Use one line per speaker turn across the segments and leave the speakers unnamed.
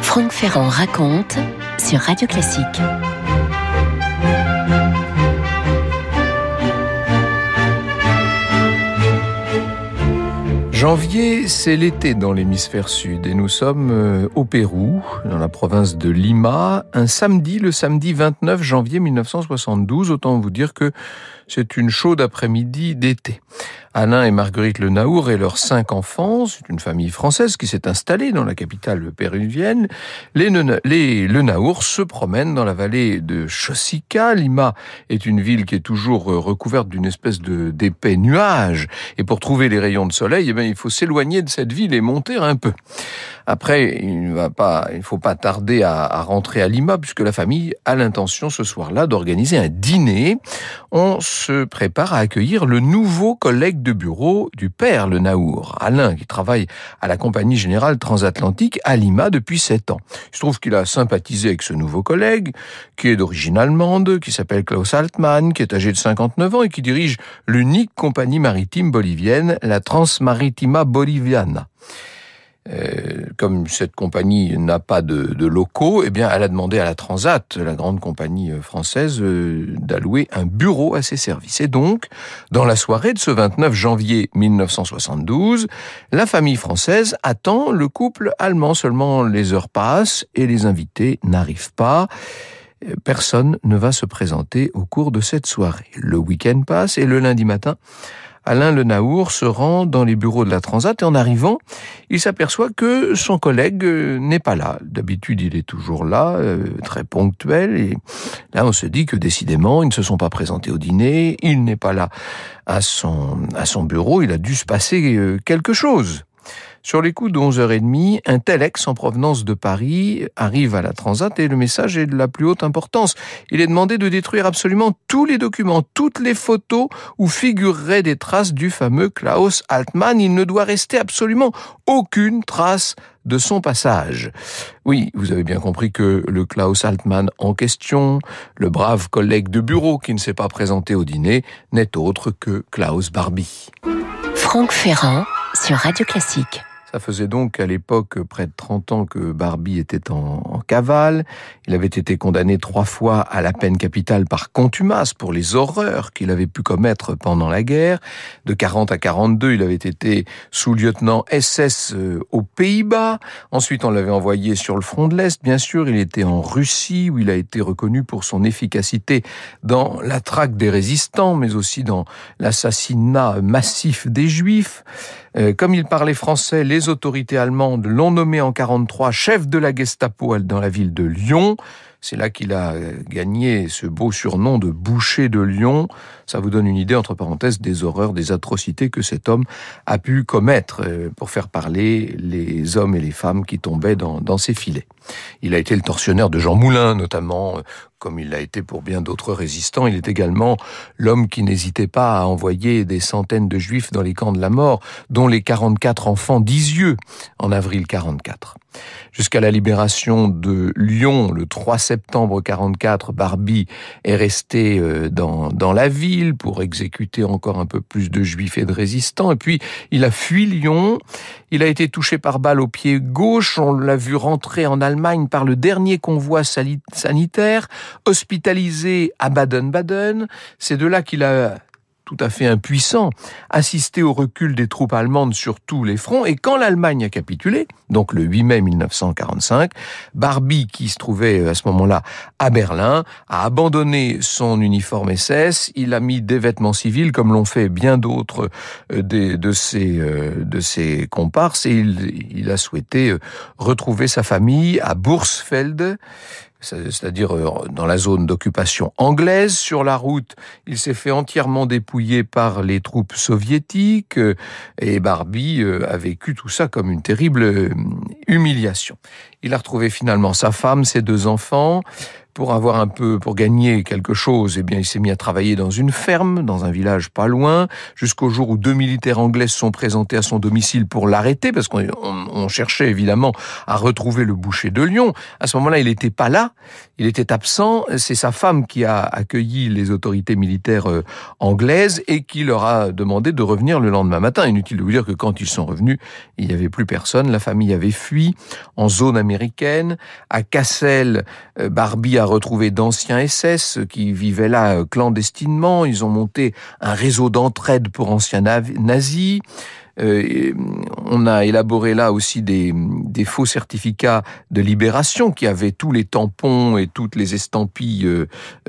Franck Ferrand raconte sur Radio Classique.
Janvier, c'est l'été dans l'hémisphère sud et nous sommes au Pérou, dans la province de Lima, un samedi, le samedi 29 janvier 1972. Autant vous dire que c'est une chaude après-midi d'été. Alain et Marguerite Le Naour et leurs 5 enfants, c'est une famille française qui s'est installée dans la capitale péruvienne. Les Le Naour se promènent dans la vallée de Chosica. Lima est une ville qui est toujours recouverte d'une espèce d'épais nuage. Et pour trouver les rayons de soleil, il faut s'éloigner de cette ville et monter un peu. Après, il ne faut pas tarder à rentrer à Lima, puisque la famille a l'intention ce soir-là d'organiser un dîner. On se prépare à accueillir le nouveau collègue de bureau du père Le Naour, Alain, qui travaille à la Compagnie Générale Transatlantique à Lima depuis 7 ans. Il se trouve qu'il a sympathisé avec ce nouveau collègue, qui est d'origine allemande, qui s'appelle Klaus Altmann, qui est âgé de 59 ans et qui dirige l'unique compagnie maritime bolivienne, la Transmaritima Boliviana. Comme cette compagnie n'a pas de locaux, elle a demandé à la Transat, la grande compagnie française, d'allouer un bureau à ses services. Et donc, dans la soirée de ce 29 janvier 1972, la famille française attend le couple allemand. Seulement les heures passent et les invités n'arrivent pas. Personne ne va se présenter au cours de cette soirée. Le week-end passe et le lundi matin, Alain Le Naour se rend dans les bureaux de la Transat et en arrivant, il s'aperçoit que son collègue n'est pas là. D'habitude, il est toujours là, très ponctuel. Et là, on se dit que décidément, ils ne se sont pas présentés au dîner. Il n'est pas là à son bureau. Il a dû se passer quelque chose. Sur les coups de 11h30, un telex en provenance de Paris arrive à la Transat et le message est de la plus haute importance. Il est demandé de détruire absolument tous les documents, toutes les photos où figureraient des traces du fameux Klaus Altmann. Il ne doit rester absolument aucune trace de son passage. Oui, vous avez bien compris que le Klaus Altmann en question, le brave collègue de bureau qui ne s'est pas présenté au dîner, n'est autre que Klaus Barbie.
Franck Ferrand sur Radio Classique.
Ça faisait donc à l'époque près de 30 ans que Barbie était en cavale. Il avait été condamné 3 fois à la peine capitale par contumace pour les horreurs qu'il avait pu commettre pendant la guerre. De 40 à 42, il avait été sous-lieutenant SS aux Pays-Bas. Ensuite, on l'avait envoyé sur le front de l'Est, bien sûr. Il était en Russie, où il a été reconnu pour son efficacité dans la traque des résistants, mais aussi dans l'assassinat massif des Juifs. Comme il parlait français, les autorités allemandes l'ont nommé en 1943 chef de la Gestapo dans la ville de Lyon. C'est là qu'il a gagné ce beau surnom de boucher de Lyon. Ça vous donne une idée, entre parenthèses, des horreurs, des atrocités que cet homme a pu commettre pour faire parler les hommes et les femmes qui tombaient dans ses filets. Il a été le tortionnaire de Jean Moulin, notamment, comme il l'a été pour bien d'autres résistants. Il est également l'homme qui n'hésitait pas à envoyer des centaines de juifs dans les camps de la mort, dont les 44 enfants d'Isieux en avril 1944. Jusqu'à la libération de Lyon, le 3 septembre 1944, Barbie est resté dans la ville pour exécuter encore un peu plus de juifs et de résistants. Et puis, il a fui Lyon. Il a été touché par balle au pied gauche. On l'a vu rentrer en Allemagne par le dernier convoi sanitaire, hospitalisé à Baden-Baden. C'est de là qu'il a, tout à fait impuissant, assisté au recul des troupes allemandes sur tous les fronts. Et quand l'Allemagne a capitulé, donc le 8 mai 1945, Barbie, qui se trouvait à ce moment-là à Berlin, a abandonné son uniforme SS. Il a mis des vêtements civils, comme l'ont fait bien d'autres de ses comparses, et il a souhaité retrouver sa famille à Bursfelde, c'est-à-dire dans la zone d'occupation anglaise. Sur la route, il s'est fait entièrement dépouiller par les troupes soviétiques et Barbie a vécu tout ça comme une terrible humiliation. Il a retrouvé finalement sa femme, ses 2 enfants, pour gagner quelque chose, eh bien, il s'est mis à travailler dans une ferme, dans un village pas loin, jusqu'au jour où 2 militaires anglais se sont présentés à son domicile pour l'arrêter, parce qu'on cherchait évidemment à retrouver le boucher de Lyon. À ce moment-là, il n'était pas là, il était absent. C'est sa femme qui a accueilli les autorités militaires anglaises et qui leur a demandé de revenir le lendemain matin. Inutile de vous dire que quand ils sont revenus, il n'y avait plus personne. La famille avait fui en zone américaine. À Cassel, Barbie a retrouvé d'anciens SS qui vivaient là clandestinement. Ils ont monté un réseau d'entraide pour anciens nazis. On a élaboré là aussi des faux certificats de libération qui avaient tous les tampons et toutes les estampilles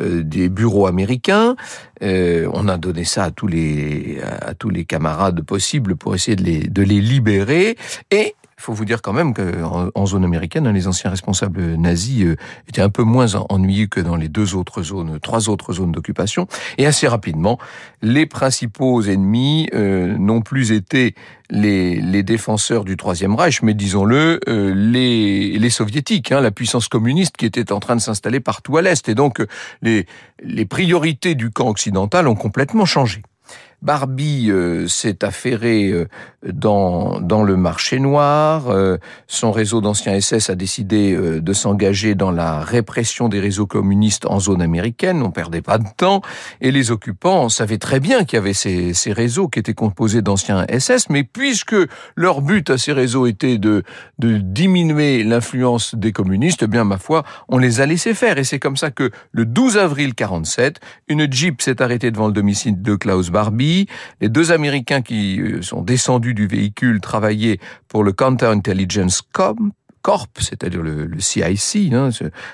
des bureaux américains. On a donné ça à tous les camarades possibles pour essayer de les libérer. Et il faut vous dire quand même qu'en zone américaine, les anciens responsables nazis étaient un peu moins ennuyeux que dans les 3 autres zones d'occupation. Et assez rapidement, les principaux ennemis n'ont plus été les défenseurs du Troisième Reich, mais disons-le, les soviétiques, la puissance communiste qui était en train de s'installer partout à l'Est. Et donc, les priorités du camp occidental ont complètement changé. Barbie s'est affairé dans le marché noir. Son réseau d'anciens SS a décidé de s'engager dans la répression des réseaux communistes en zone américaine. On perdait pas de temps. Et les occupants savaient très bien qu'il y avait ces réseaux qui étaient composés d'anciens SS. Mais puisque leur but à ces réseaux était de diminuer l'influence des communistes, eh bien, ma foi, on les a laissés faire. Et c'est comme ça que le 12 avril 47, une Jeep s'est arrêtée devant le domicile de Klaus Barbie. Les 2 Américains qui sont descendus du véhicule travaillaient pour le Counter-Intelligence Corp, c'est-à-dire le CIC,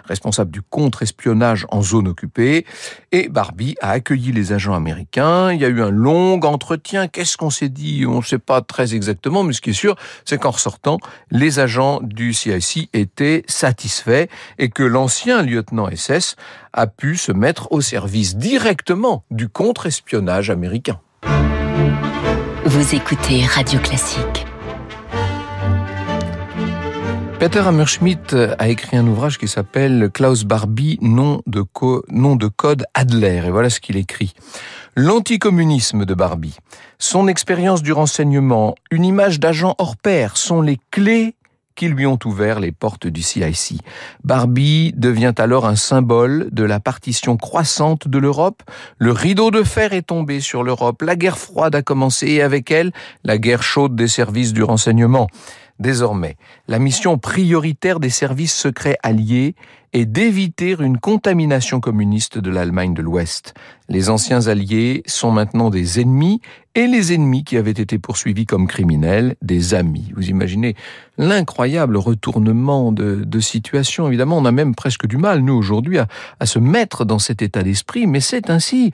responsable du contre-espionnage en zone occupée. Et Barbie a accueilli les agents américains. Il y a eu un long entretien. Qu'est-ce qu'on s'est dit? On ne sait pas très exactement, mais ce qui est sûr, c'est qu'en ressortant, les agents du CIC étaient satisfaits et que l'ancien lieutenant SS a pu se mettre au service directement du contre-espionnage américain.
Vous écoutez Radio Classique.
Peter Hammerschmidt a écrit un ouvrage qui s'appelle Klaus Barbie, nom de code Adler. Et voilà ce qu'il écrit. L'anticommunisme de Barbie, son expérience du renseignement, une image d'agent hors pair sont les clés qui lui ont ouvert les portes du CIC. Barbie devient alors un symbole de la partition croissante de l'Europe. Le rideau de fer est tombé sur l'Europe. La guerre froide a commencé et avec elle, la guerre chaude des services du renseignement. Désormais, la mission prioritaire des services secrets alliés est d'éviter une contamination communiste de l'Allemagne de l'Ouest. Les anciens alliés sont maintenant des ennemis et les ennemis qui avaient été poursuivis comme criminels, des amis. Vous imaginez l'incroyable retournement de situation. Évidemment, on a même presque du mal, nous, aujourd'hui, à se mettre dans cet état d'esprit, mais c'est ainsi.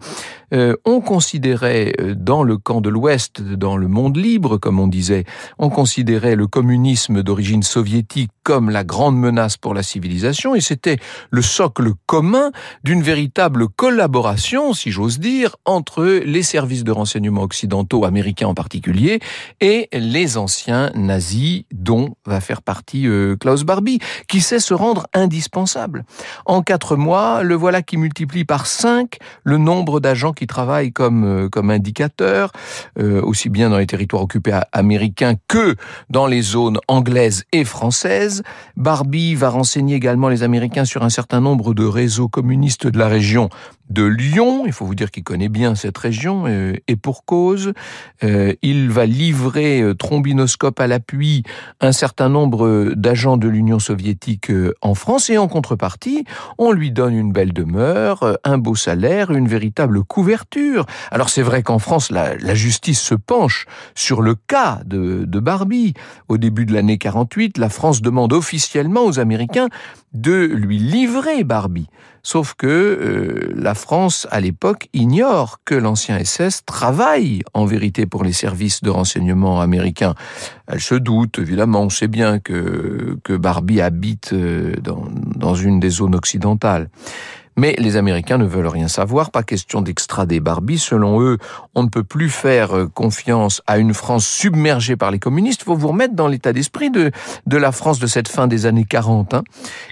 On considérait, dans le camp de l'Ouest, dans le monde libre, comme on disait, on considérait le communisme d'origine soviétique comme la grande menace pour la civilisation, et c'était le socle commun d'une véritable collaboration, si j'ose dire, entre les services de renseignement occidentaux, américains en particulier, et les anciens nazis, dont va faire partie Klaus Barbie, qui sait se rendre indispensable. En 4 mois, le voilà qui multiplie par 5 le nombre d'agents qui travaillent comme indicateurs, aussi bien dans les territoires occupés américains que dans les zones anglaises et françaises. Barbie va renseigner également les Américains sur un certain nombre de réseaux communistes de la région de Lyon. Il faut vous dire qu'il connaît bien cette région, et pour cause. Il va livrer, trombinoscope à l'appui, un certain nombre d'agents de l'Union soviétique en France, et en contrepartie, on lui donne une belle demeure, un beau salaire, une véritable couverture. Alors c'est vrai qu'en France, la justice se penche sur le cas de Barbie. Au début de l'année 48, la France demande officiellement aux Américains de lui livrer Barbie. Sauf que la France, à l'époque, ignore que l'ancien SS travaille en vérité pour les services de renseignement américains. Elle se doute, évidemment, on sait bien que Barbie habite dans une des zones occidentales. Mais les Américains ne veulent rien savoir, pas question d'extrader Barbie. Selon eux, on ne peut plus faire confiance à une France submergée par les communistes. Il faut vous remettre dans l'état d'esprit de la France de cette fin des années 40.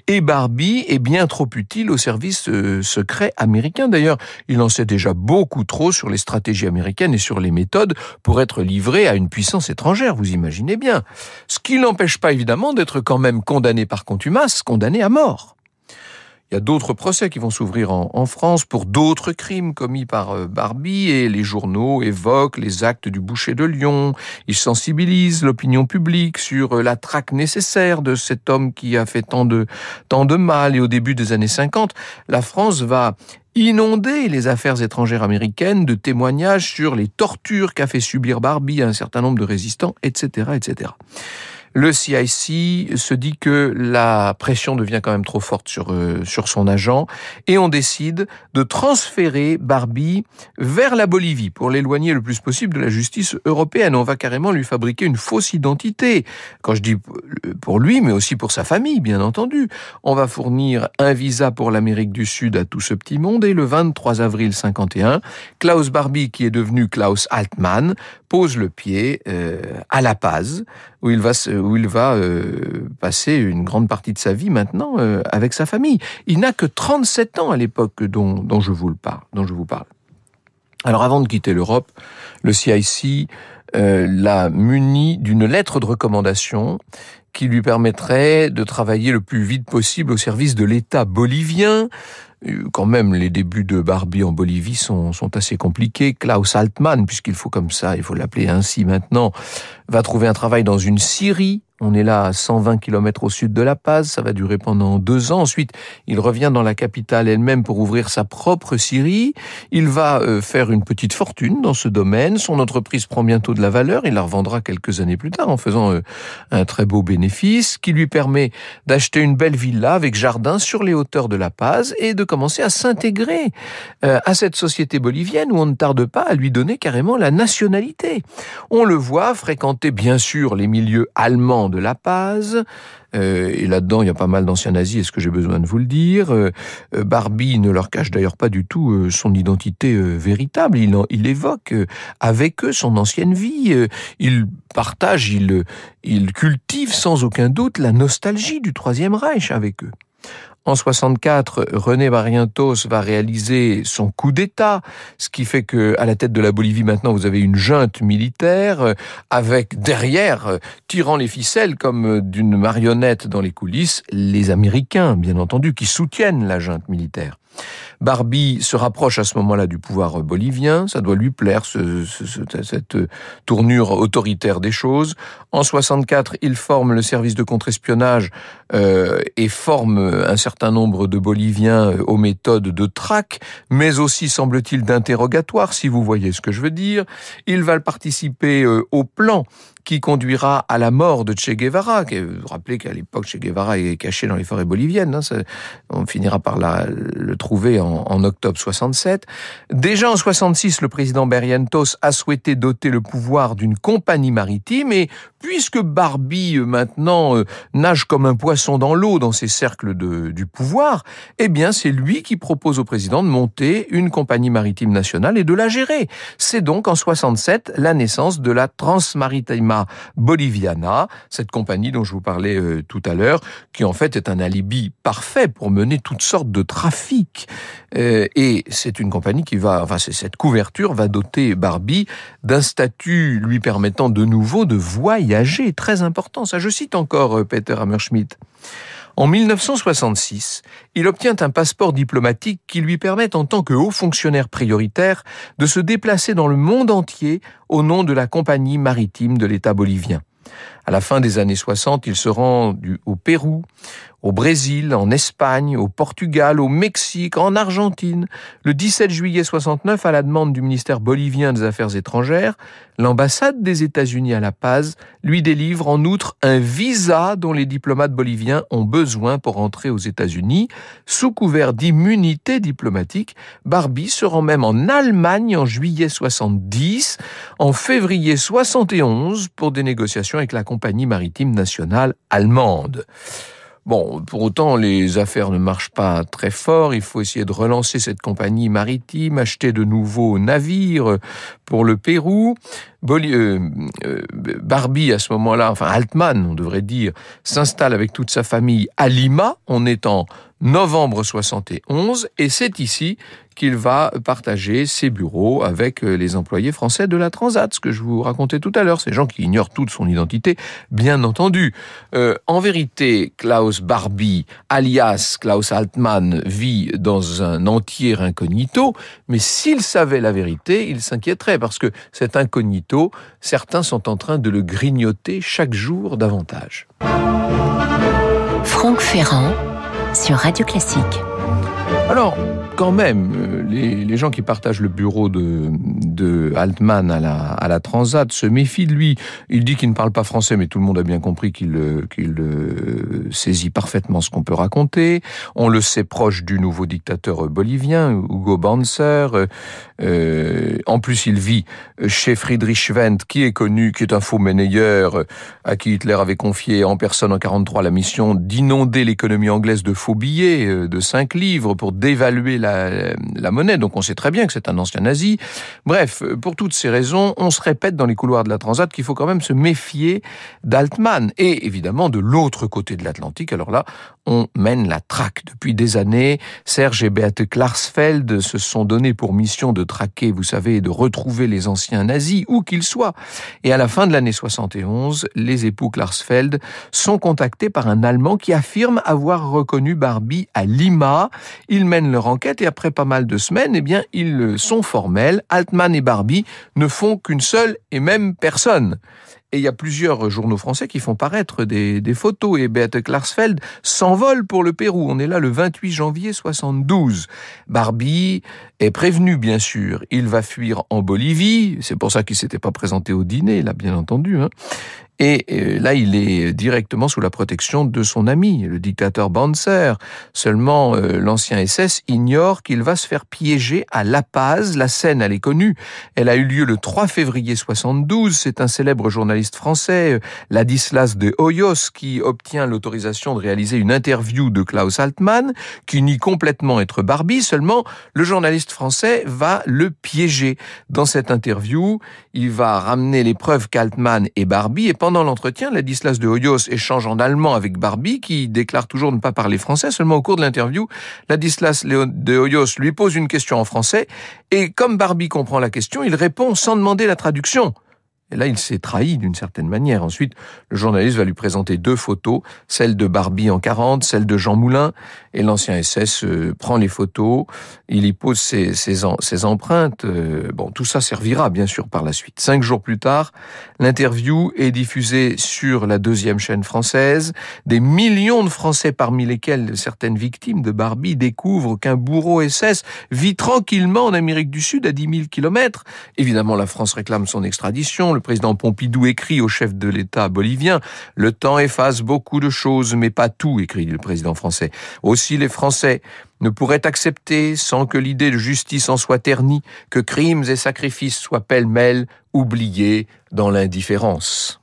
Et Barbie est bien trop utile au service secret américain. D'ailleurs, il en sait déjà beaucoup trop sur les stratégies américaines et sur les méthodes pour être livré à une puissance étrangère, vous imaginez bien. Ce qui n'empêche pas évidemment d'être quand même condamné par contumace, condamné à mort. Il y a d'autres procès qui vont s'ouvrir en France pour d'autres crimes commis par Barbie et les journaux évoquent les actes du boucher de Lyon. Ils sensibilisent l'opinion publique sur la traque nécessaire de cet homme qui a fait tant de mal. Et au début des années 50, la France va inonder les affaires étrangères américaines de témoignages sur les tortures qu'a fait subir Barbie à un certain nombre de résistants, etc., etc. Le CIC se dit que la pression devient quand même trop forte sur son agent et on décide de transférer Barbie vers la Bolivie pour l'éloigner le plus possible de la justice européenne. On va carrément lui fabriquer une fausse identité. Quand je dis pour lui, mais aussi pour sa famille, bien entendu. On va fournir un visa pour l'Amérique du Sud à tout ce petit monde et le 23 avril 51, Klaus Barbie, qui est devenu Klaus Altmann, pose le pied à La Paz, où il va passer une grande partie de sa vie maintenant avec sa famille. Il n'a que 37 ans à l'époque dont je vous parle. Alors avant de quitter l'Europe, le CIC l'a muni d'une lettre de recommandation qui lui permettrait de travailler le plus vite possible au service de l'État bolivien. Quand même, les débuts de Barbie en Bolivie sont assez compliqués. Klaus Altmann, puisqu'il faut l'appeler ainsi maintenant, va trouver un travail dans une scierie. On est là à 120 km au sud de La Paz, ça va durer pendant 2 ans. Ensuite, il revient dans la capitale elle-même pour ouvrir sa propre scierie. Il va faire une petite fortune dans ce domaine. Son entreprise prend bientôt de la valeur. Il la revendra quelques années plus tard en faisant un très beau bénéfice qui lui permet d'acheter une belle villa avec jardin sur les hauteurs de La Paz et de commencer à s'intégrer à cette société bolivienne où on ne tarde pas à lui donner carrément la nationalité. On le voit fréquenter bien sûr les milieux allemands de La Paz, et là-dedans il y a pas mal d'anciens nazis, est-ce que j'ai besoin de vous le dire? Barbie ne leur cache d'ailleurs pas du tout son identité véritable, il évoque avec eux son ancienne vie, il partage, il cultive sans aucun doute la nostalgie du Troisième Reich avec eux. En 64, René Barrientos va réaliser son coup d'État, ce qui fait que à la tête de la Bolivie maintenant vous avez une junte militaire avec derrière, tirant les ficelles comme d'une marionnette dans les coulisses, les Américains bien entendu qui soutiennent la junte militaire. Barbie se rapproche à ce moment-là du pouvoir bolivien, ça doit lui plaire, cette tournure autoritaire des choses. En 64, il forme le service de contre-espionnage et forme un certain nombre de Boliviens aux méthodes de traque, mais aussi, semble-t-il, d'interrogatoire, si vous voyez ce que je veux dire. Il va participer au plan qui conduira à la mort de Che Guevara. Vous rappelez qu'à l'époque, Che Guevara est caché dans les forêts boliviennes. On finira par le trouver en octobre 67. Déjà en 66, le président Barrientos a souhaité doter le pouvoir d'une compagnie maritime et puisque Barbie maintenant nage comme un poisson dans l'eau dans ces cercles du pouvoir, eh bien c'est lui qui propose au président de monter une compagnie maritime nationale et de la gérer. C'est donc en 67 la naissance de la Transmaritima Boliviana, cette compagnie dont je vous parlais tout à l'heure, qui en fait est un alibi parfait pour mener toutes sortes de trafics. Et c'est une compagnie cette couverture va doter Barbie d'un statut lui permettant de nouveau de voyager, très important. Ça, je cite encore Peter Hammerschmidt. En 1966, il obtient un passeport diplomatique qui lui permet, en tant que haut fonctionnaire prioritaire, de se déplacer dans le monde entier au nom de la compagnie maritime de l'État bolivien. À la fin des années 60, il se rend au Pérou, au Brésil, en Espagne, au Portugal, au Mexique, en Argentine. Le 17 juillet 69, à la demande du ministère bolivien des Affaires étrangères, l'ambassade des États-Unis à La Paz lui délivre en outre un visa dont les diplomates boliviens ont besoin pour entrer aux États-Unis. Sous couvert d'immunité diplomatique, Barbie se rend même en Allemagne en juillet 70, en février 71 pour des négociations avec la compagnie maritime nationale allemande. Bon, pour autant, les affaires ne marchent pas très fort. Il faut essayer de relancer cette compagnie maritime, acheter de nouveaux navires pour le Pérou. Barbie, à ce moment-là, enfin Altman, on devrait dire, s'installe avec toute sa famille à Lima. On est en novembre 71 et c'est ici qu'il va partager ses bureaux avec les employés français de la Transat, ce que je vous racontais tout à l'heure, ces gens qui ignorent toute son identité, bien entendu. En vérité, Klaus Barbie, alias Klaus Altman, vit dans un entier incognito, mais s'il savait la vérité, il s'inquiéterait, parce que cet incognito, certains sont en train de le grignoter chaque jour davantage.
Franck Ferrand sur Radio Classique.
Alors, quand même, les gens qui partagent le bureau de Altman à la Transat se méfient de lui. Il dit qu'il ne parle pas français, mais tout le monde a bien compris qu'il saisit parfaitement ce qu'on peut raconter. On le sait proche du nouveau dictateur bolivien, Hugo Banzer. En plus, il vit chez Friedrich Wendt, qui est connu, qui est un faux monnayeur, à qui Hitler avait confié en personne en 1943 la mission d'inonder l'économie anglaise de faux billets de 5 livres pour dévaluer la monnaie. Donc on sait très bien que c'est un ancien nazi. Bref, pour toutes ces raisons, on se répète dans les couloirs de la Transat qu'il faut quand même se méfier d'Altman. Et évidemment, de l'autre côté de l'Atlantique, alors là, on mène la traque. Depuis des années, Serge et Beate Klarsfeld se sont donnés pour mission de traquer, vous savez, et de retrouver les anciens nazis, où qu'ils soient. Et à la fin de l'année 71, les époux Klarsfeld sont contactés par un Allemand qui affirme avoir reconnu Barbie à Lima. Ils mènent leur enquête et après pas mal de semaines, eh bien, ils sont formels. Altman et Barbie ne font qu'une seule et même personne. Et il y a plusieurs journaux français qui font paraître des photos et Beate Klarsfeld s'envole pour le Pérou. On est là le 28 janvier 72. Barbie est prévenu, bien sûr. Il va fuir en Bolivie. C'est pour ça qu'il s'était pas présenté au dîner, là, bien entendu, hein. Et là, il est directement sous la protection de son ami, le dictateur Banzer. Seulement, l'ancien SS ignore qu'il va se faire piéger à La Paz. La scène, elle est connue. Elle a eu lieu le 3 février 72. C'est un célèbre journaliste français, Ladislas de Hoyos, qui obtient l'autorisation de réaliser une interview de Klaus Altman, qui nie complètement être Barbie. Seulement, le journaliste français va le piéger. Dans cette interview, il va ramener les preuves qu'Altman est Barbie et pendant l'entretien, Ladislas de Hoyos échange en allemand avec Barbie, qui déclare toujours ne pas parler français. Seulement au cours de l'interview, Ladislas de Hoyos lui pose une question en français, et comme Barbie comprend la question, il répond sans demander la traduction. Et là, il s'est trahi d'une certaine manière. Ensuite, le journaliste va lui présenter 2 photos, celle de Barbie en 40, celle de Jean Moulin, et l'ancien SS prend les photos, il y pose ses empreintes. Bon, tout ça servira bien sûr par la suite. 5 jours plus tard, l'interview est diffusée sur la 2e chaîne française. Des millions de Français, parmi lesquels certaines victimes de Barbie, découvrent qu'un bourreau SS vit tranquillement en Amérique du Sud à 10 000 kilomètres. Évidemment, la France réclame son extradition. Le président Pompidou écrit au chef de l'État bolivien « Le temps efface beaucoup de choses, mais pas tout », écrit le président français. Aussi, les Français ne pourraient accepter, sans que l'idée de justice en soit ternie, que crimes et sacrifices soient pêle-mêle oubliés dans l'indifférence.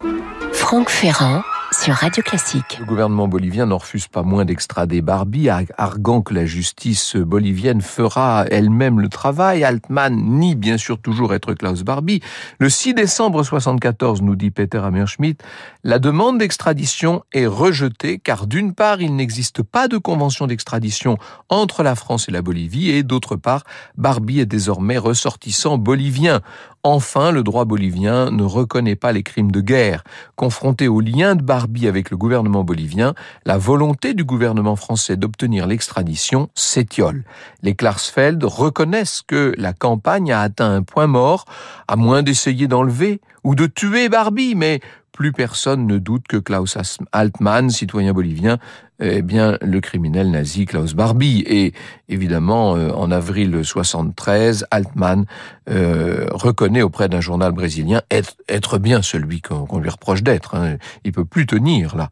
Franck Ferrand sur Radio Classique.
Le gouvernement bolivien n'en refuse pas moins d'extrader Barbie, arguant que la justice bolivienne fera elle-même le travail. Altman nie bien sûr toujours être Klaus Barbie. Le 6 décembre 1974, nous dit Peter Hammerschmidt, la demande d'extradition est rejetée car d'une part, il n'existe pas de convention d'extradition entre la France et la Bolivie et d'autre part, Barbie est désormais ressortissant bolivien. Enfin, le droit bolivien ne reconnaît pas les crimes de guerre. Confronté au lien de Barbie avec le gouvernement bolivien, la volonté du gouvernement français d'obtenir l'extradition s'étiole. Les Klarsfeld reconnaissent que la campagne a atteint un point mort, à moins d'essayer d'enlever ou de tuer Barbie, mais plus personne ne doute que Klaus Altman, citoyen bolivien, est bien le criminel nazi Klaus Barbie. Et évidemment, en avril 73, Altman reconnaît auprès d'un journal brésilien être bien celui qu'on lui reproche d'être. Hein. Il peut plus tenir là.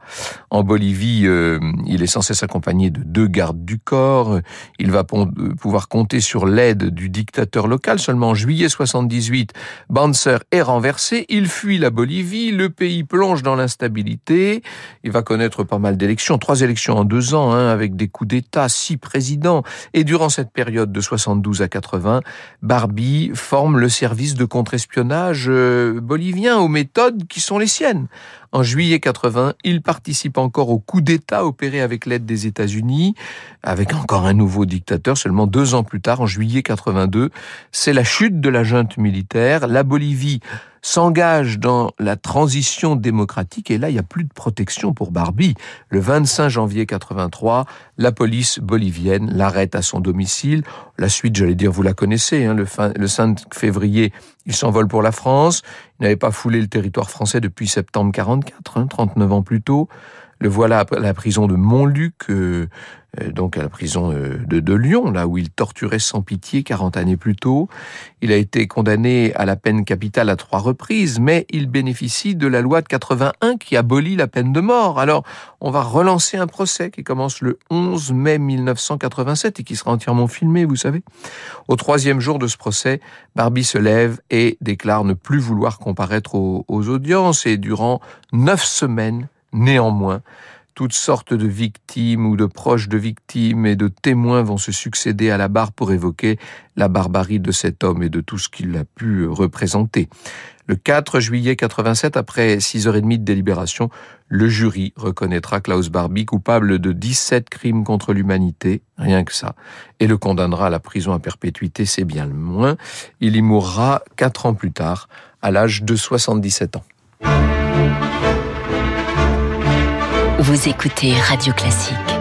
En Bolivie, il est censé s'accompagner de 2 gardes du corps. Il va pouvoir compter sur l'aide du dictateur local. Seulement en juillet 78, Banzer est renversé. Il fuit la Bolivie. Le pays plonge dans l'instabilité. Il va connaître pas mal d'élections. 3 élections insurrection en 2 ans, avec des coups d'État, 6 présidents. Et durant cette période de 72 à 80, Barbie forme le service de contre-espionnage bolivien aux méthodes qui sont les siennes. En juillet 80, il participe encore au coup d'État opéré avec l'aide des États-Unis, avec encore un nouveau dictateur. Seulement 2 ans plus tard, en juillet 82, c'est la chute de la junte militaire. La Bolivie s'engage dans la transition démocratique et là, il n'y a plus de protection pour Barbie. Le 25 janvier 83, la police bolivienne l'arrête à son domicile. La suite, j'allais dire, vous la connaissez. Le 5 février, il s'envole pour la France. Il n'avait pas foulé le territoire français depuis septembre 44, 39 ans plus tôt. Le voilà à la prison de Montluc, donc à la prison de Lyon, là où il torturait sans pitié 40 années plus tôt. Il a été condamné à la peine capitale à 3 reprises, mais il bénéficie de la loi de 81 qui abolit la peine de mort. Alors, on va relancer un procès qui commence le 11 mai 1987 et qui sera entièrement filmé, vous savez. Au 3e jour de ce procès, Barbie se lève et déclare ne plus vouloir comparaître aux audiences et durant 9 semaines, néanmoins, toutes sortes de victimes ou de proches de victimes et de témoins vont se succéder à la barre pour évoquer la barbarie de cet homme et de tout ce qu'il a pu représenter. Le 4 juillet 87, après 6h30 de délibération, le jury reconnaîtra Klaus Barbie coupable de 17 crimes contre l'humanité, rien que ça, et le condamnera à la prison à perpétuité, c'est bien le moins. Il y mourra 4 ans plus tard, à l'âge de 77 ans.
Vous écoutez Radio Classique.